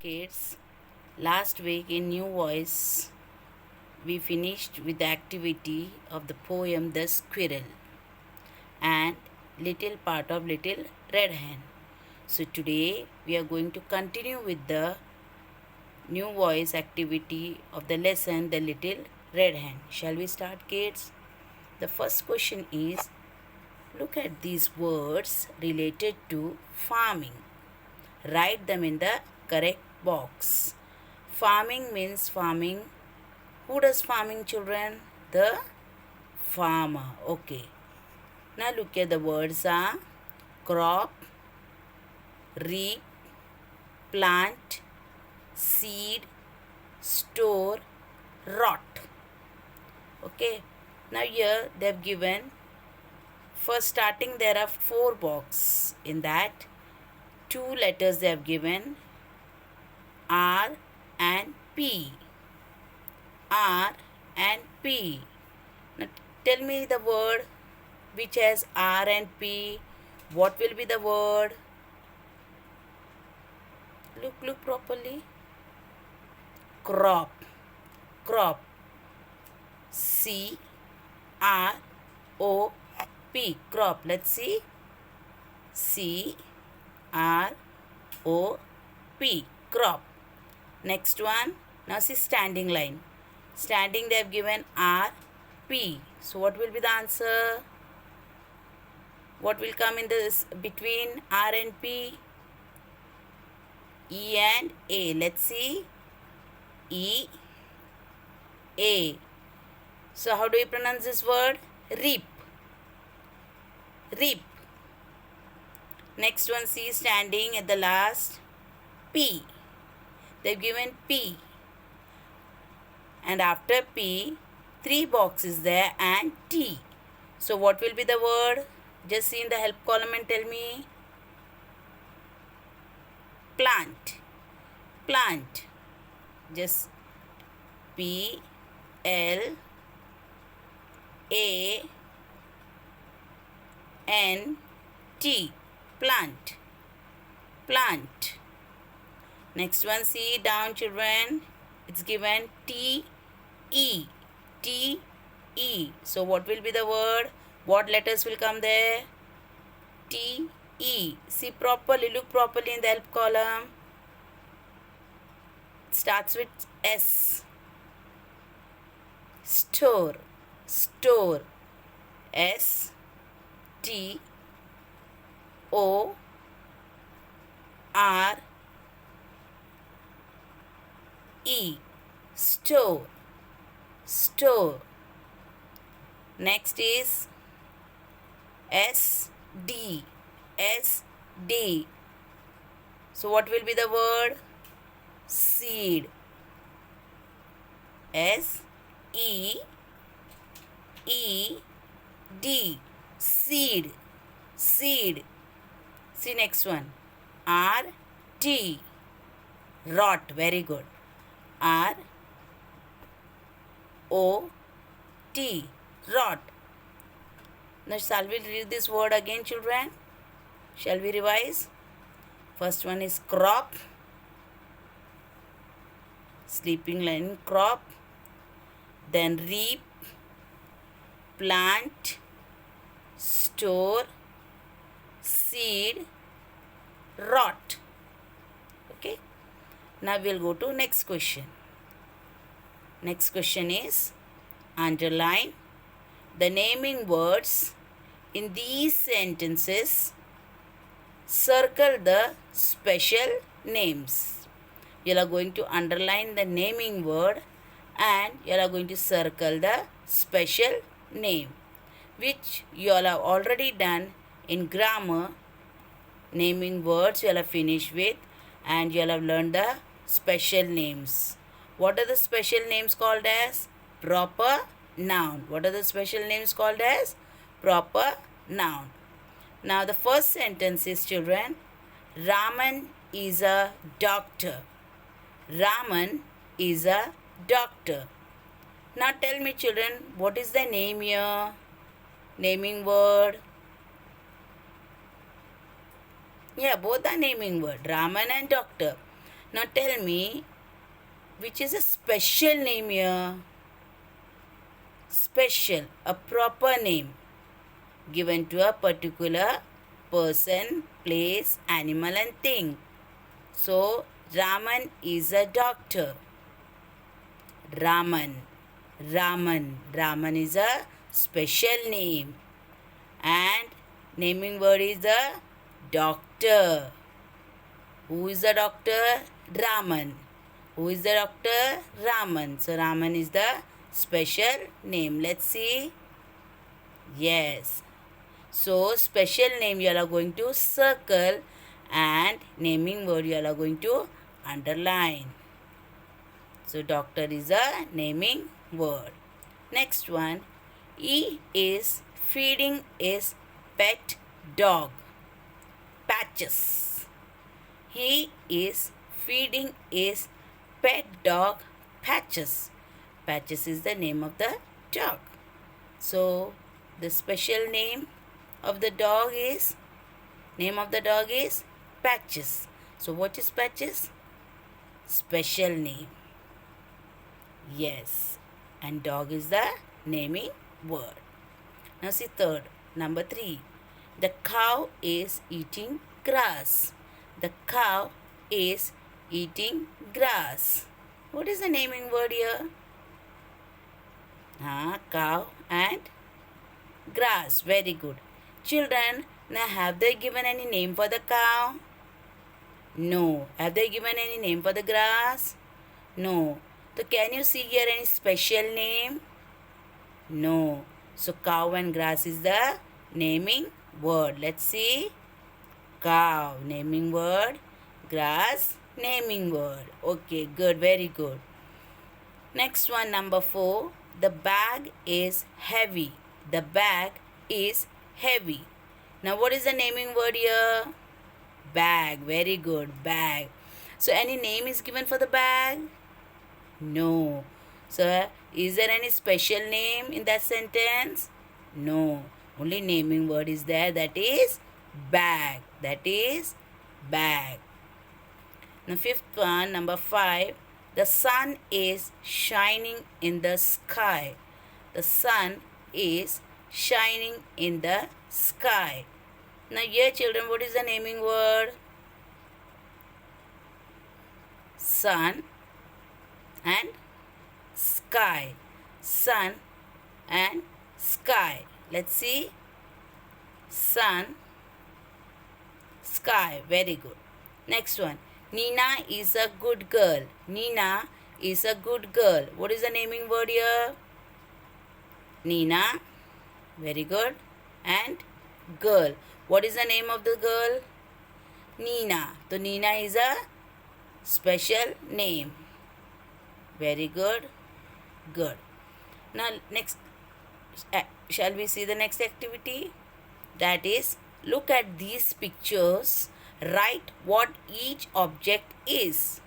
Kids, last week in New Voice, we finished with the activity of the poem The Squirrel and little part of Little Red Hen. So today we are going to continue with the New Voice activity of the lesson The Little Red Hen. Shall we start, kids? The first question is, look at these words related to farming. Write them in the correct box. Farming means farming. Who does farming, children? The farmer. Okay. Now look at the words are crop, reap, plant, seed, store, rot. Okay. Now here they have given, first starting there are 4 boxes. In that 2 letters they have given, R and P. R and P. Now tell me the word which has R and P. What will be the word? Look properly. Crop. Crop. C R O P. Crop. Let's see. C R O P. Crop. Next one. Now see standing line. Standing they have given R P. So what will be the answer? What will come in this between R and P? E and A. Let's see. E A. So how do we pronounce this word? Reap. Reap. Next one, see standing at the last. P. They've given P. And after P, 3 boxes there and T. So what will be the word? Just see in the help column and tell me. Plant. Plant. Just P L A N T. Plant. Plant. Next one, see down, children. It's given T E. T E. So what will be the word? What letters will come there? T E. See properly, look properly in the help column. It starts with S. Store. Store. S T O R E. Store. Store. Next is S D. S D. So what will be the word? Seed. S E E D. Seed. Seed. See next one. R T. Rot. Very good. R O T. Rot. Now shall we read this word again, children? Shall we revise? First one is crop. Sleeping line, crop. Then reap, plant, store, seed, rot. Okay. Now we'll go to next question. Next question is, underline the naming words in these sentences. Circle the special names. You are going to underline the naming word and you are going to circle the special name, which you all have already done in grammar. Naming words you all have finished with, and you all have learned the special names. What are the special names called as? Proper noun. What are the special names called as? Proper noun. Now the first sentence is, children, Raman is a doctor. Raman is a doctor. Now tell me, children, what is the name here? Naming word. Yeah, both are naming word, Raman and doctor. Now tell me, which is a special name here? Special, a proper name given to a particular person, place, animal, and thing. So, Raman is a doctor. Raman. Raman is a special name. And naming word is the doctor. Who is the doctor? Raman. Who is the doctor? Raman. So Raman is the special name. Let's see. Yes. So special name you are going to circle and naming word you are going to underline. So doctor is a naming word. Next one. He is feeding his pet dog. Patches. He is feeding his pet dog Patches. Patches is the name of the dog. So the special name of the dog is Patches. So what is Patches? Special name. Yes. And dog is the naming word. Now see third. Number 3. The cow is eating grass. The cow is eating grass. What is the naming word here? Cow and grass. Very good. Children, now have they given any name for the cow? No. Have they given any name for the grass? No. So can you see here any special name? No. So cow and grass is the naming word. Let's see. Cow, naming word. Grass, naming word. Okay, good, very good. Next one, number 4. The bag is heavy. The bag is heavy. Now what is the naming word here? Bag, very good, bag. So any name is given for the bag? No. So is there any special name in that sentence? No. Only naming word is there, that is bag. That is bag. Now fifth one, number 5. The sun is shining in the sky. The sun is shining in the sky. Now here children, what is the naming word? Sun and sky. Sun and sky. Let's see. Sun, sky. Very good. Next one. Nina is a good girl. Nina is a good girl. What is the naming word here? Nina. Very good. And girl. What is the name of the girl? Nina. So Nina is a special name. Very good. Good. Now next, shall we see the next activity? That is, look at these pictures. Write what each object is.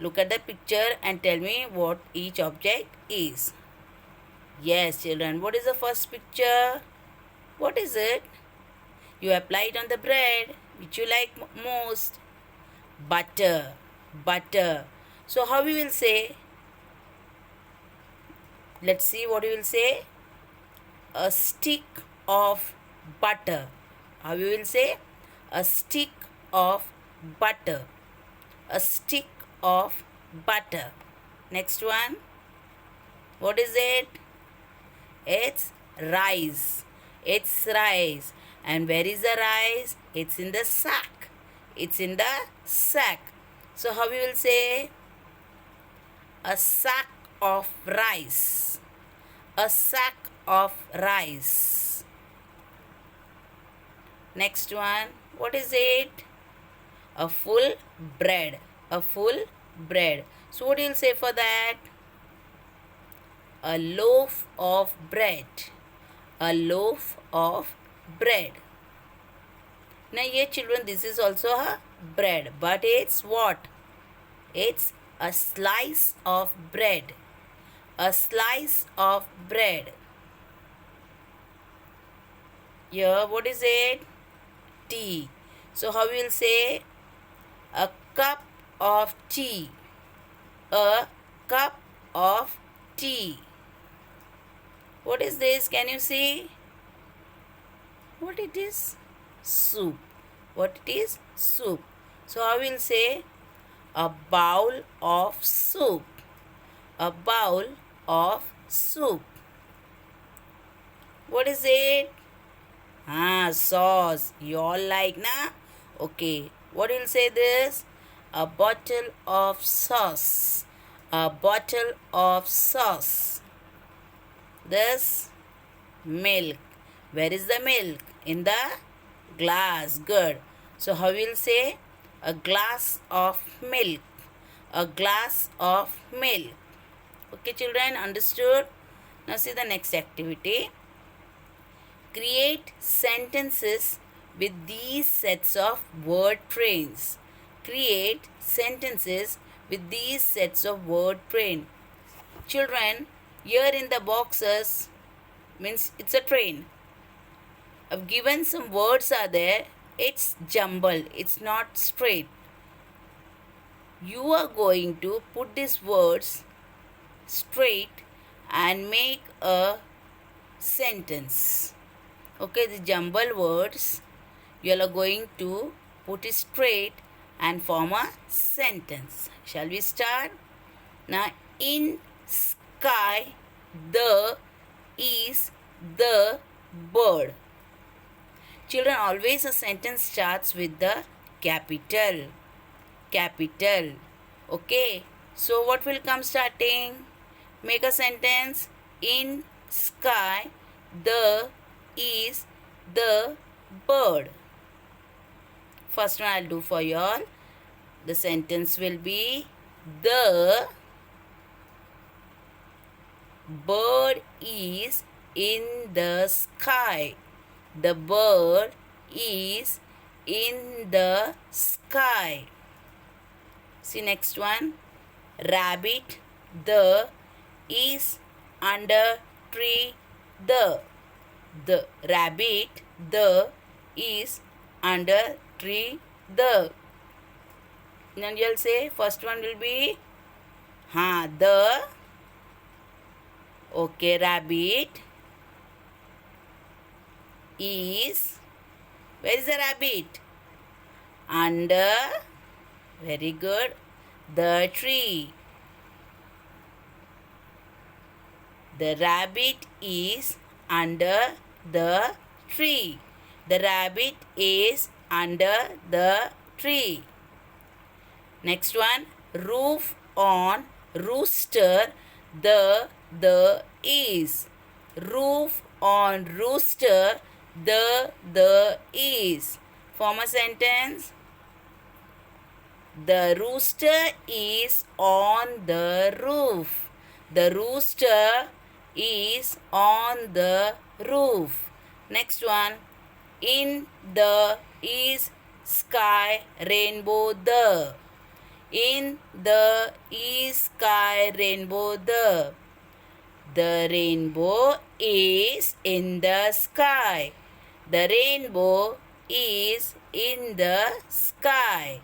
Look at the picture and tell me what each object is. Yes, children. What is the first picture? What is it? You apply it on the bread. Which you like most? Butter. Butter. So how we will say? Let's see what we will say. A stick of butter. How we will say? A stick of butter. A stick of butter. Next one. What is it? It's rice. It's rice. And where is the rice? It's in the sack. It's in the sack. So how we will say? A sack of rice. A sack of rice. Next one. What is it? A full bread. A full bread. So what do you say for that? A loaf of bread. A loaf of bread. Now here children, this is also a bread. But it's what? It's a slice of bread. A slice of bread. Here what is it? Tea. So how we will say? A cup of tea. A cup of tea. What is this? Can you see? What it is? Soup. What it is? Soup. So I will say a bowl of soup. A bowl of soup. What is it? Sauce. You all like, na? Okay. What will say this? A bottle of sauce. A bottle of sauce. This milk. Where is the milk? In the glass. Good. So how will say? A glass of milk. A glass of milk. Okay, children, understood? Now see the next activity. Create sentences with these sets of word trains. Create sentences with these sets of word train. Children, here in the boxes means it's a train. I've given some words are there. It's jumbled. It's not straight. You are going to put these words straight and make a sentence. Okay, the jumbled words you are going to put it straight and form a sentence. Shall we start? Now, in sky, the is the bird. Children, always a sentence starts with the capital. Capital. Okay. So, what will come starting? Make a sentence. In sky, the is the bird. First one I'll do for you all. The sentence will be the bird is in the sky. The bird is in the sky. See next one. Rabbit, the is under tree. The rabbit, the is under tree. The. Now you'll say first one will be the. Okay, rabbit is. Where is the rabbit? Under. Very good. The tree. The rabbit is under the tree. The rabbit is under the tree. Next one. Roof on rooster. The is. Roof on rooster. The is. Form a sentence. The rooster is on the roof. The rooster is on the roof. Next one. In the is sky rainbow the. In the is sky rainbow the. The rainbow is in the sky. The rainbow is in the sky.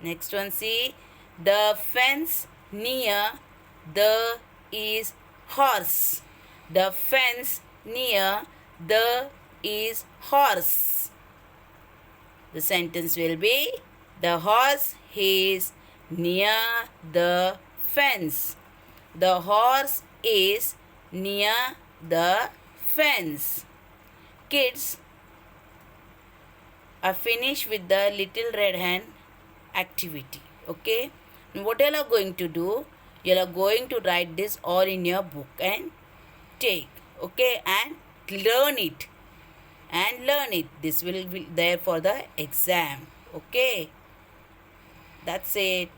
Next one, see. The fence near the is horse. The fence near the is horse. The sentence will be the horse is near the fence. The horse is near the fence. Kids are finished with the little red hen activity. Okay. And what you are going to do? You are going to write this all in your book and take. Okay. And learn it. And learn it. This will be there for the exam. Okay. That's it.